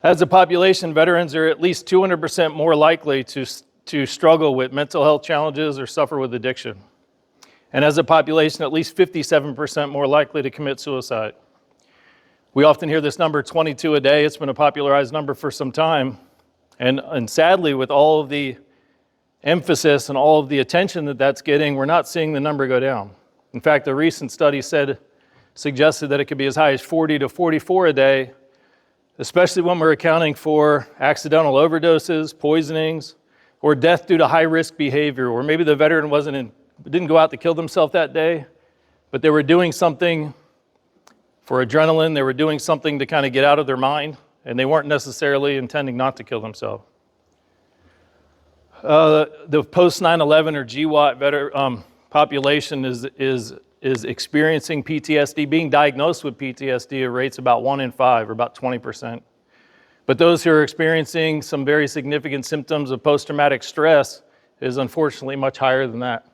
As a population, veterans are at least 200% more likely to struggle with mental health challenges or suffer with addiction. And as a population, at least 57% more likely to commit suicide. We often hear this number 22 a day. It's been a popularized number for some time. And sadly, with all of the emphasis and all of the attention that that's getting, we're not seeing the number go down. In fact, a recent study suggested that it could be as high as 40 to 44 a day, especially when we're accounting for accidental overdoses, poisonings, or death due to high-risk behavior, or maybe the veteran didn't go out to kill themselves that day, but they were doing something for adrenaline, they were doing something to kind of get out of their mind, and they weren't necessarily intending not to kill themselves. The post 9/11 or GWAT population is experiencing PTSD, being diagnosed with PTSD at rates about 1 in 5, or about 20%. But those who are experiencing some very significant symptoms of post-traumatic stress is unfortunately much higher than that.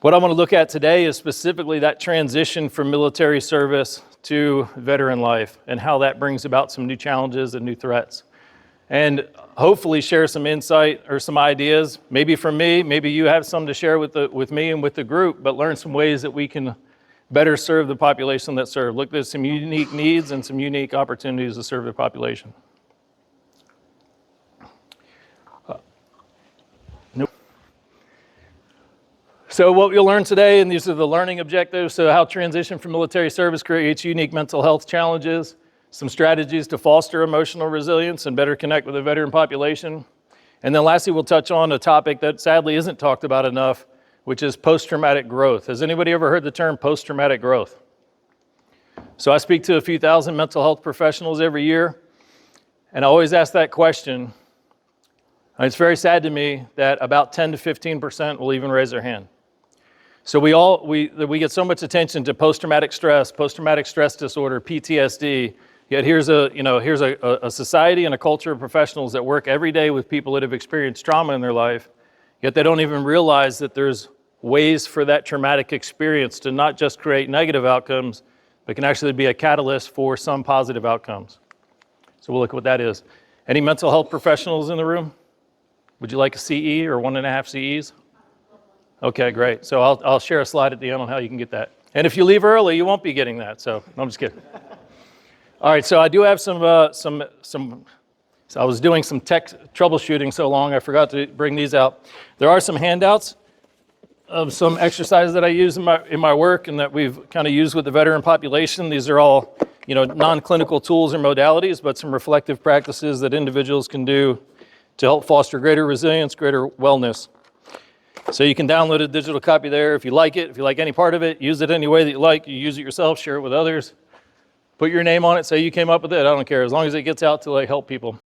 What I want to look at today is specifically that transition from military service to veteran life and how that brings about some new challenges and new threats. And hopefully share some insight or some ideas, maybe from me, maybe you have some to share with me and with the group, but learn some ways that we can better serve the population that serve. Look, there's some unique needs and some unique opportunities to serve the population. So what you'll learn today, and these are the learning objectives, so how transition from military service creates unique mental health challenges, some strategies to foster emotional resilience and better connect with the veteran population. And then lastly, we'll touch on a topic that sadly isn't talked about enough, which is post-traumatic growth. Has anybody ever heard the term post-traumatic growth? So I speak to a few thousand mental health professionals every year, and I always ask that question. And it's very sad to me that about 10 to 15% will even raise their hand. So we get so much attention to post-traumatic stress disorder, PTSD. Yet here's a society and a culture of professionals that work every day with people that have experienced trauma in their life. Yet they don't even realize that there's ways for that traumatic experience to not just create negative outcomes, but can actually be a catalyst for some positive outcomes. So we'll look at what that is. Any mental health professionals in the room? Would you like a CE or 1.5 CEs? Okay, great. So I'll share a slide at the end on how you can get that. And if you leave early, you won't be getting that. So I'm just kidding. All right, so I do have so I was doing some tech troubleshooting so long, I forgot to bring these out. There are some handouts of some exercises that I use in my work and that we've kind of used with the veteran population. These are all, non-clinical tools or modalities, but some reflective practices that individuals can do to help foster greater resilience, greater wellness. So you can download a digital copy there if you like it. If you like any part of it, use it any way that you like. You use it yourself, share it with others. Put your name on it, say you came up with it. I don't care, as long as it gets out to help people.